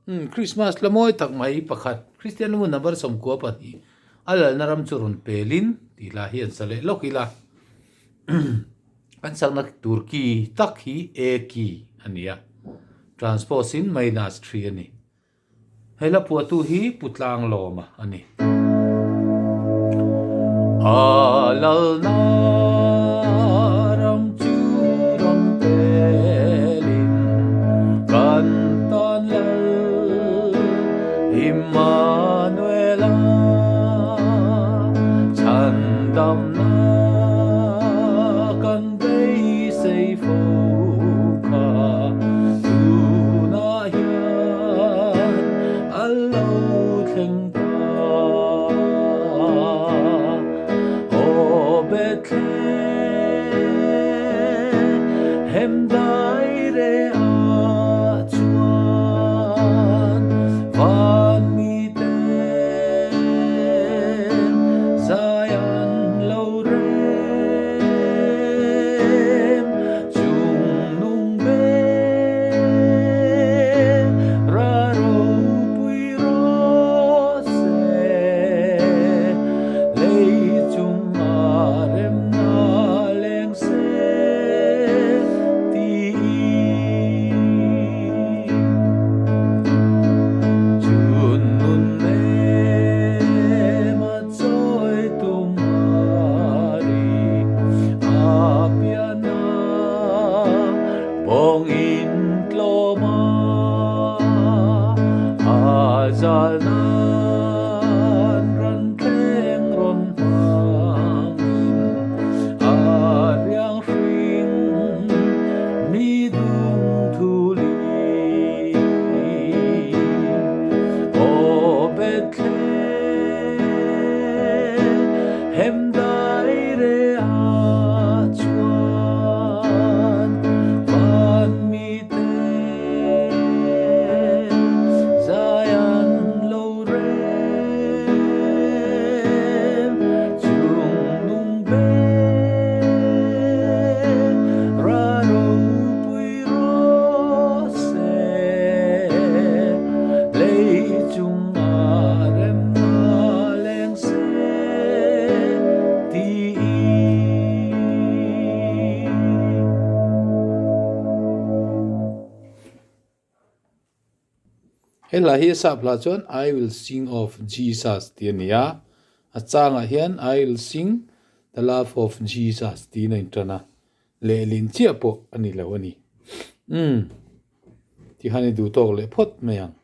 Christmas la moi tak mai pakhat Christian mun na bar som ko pa hi alal naram churun pelin ti la hian sale lokila an sang nak turki tak hi eki ania transportin minus 3 ani hela puatu hi putlang loma ani alal naram churun pelin kantan Immanuela chandam na kan dei sei fo ka tu na hian allo theng ta o Bethlehem dai re a chuan van mi te Zion lo rem chung nung be ra ro pui ro se lei chung a rem na leng se ti chun nun ne ma choi tum hari apiana bong in tloma azal nan ran thleng ron hangin ariang hring mi dung thuli o Bethlehem dai re a chuan van mi te Zion lo rem chung nung be ra ro pui ro se lei chung a rem na leng se ti hela hi sapla chon I will sing of Jesus tiania achanga hian I will sing the love of Jesus tina intrana lelin chia po ani lo ani ti hani du tok le phot mayang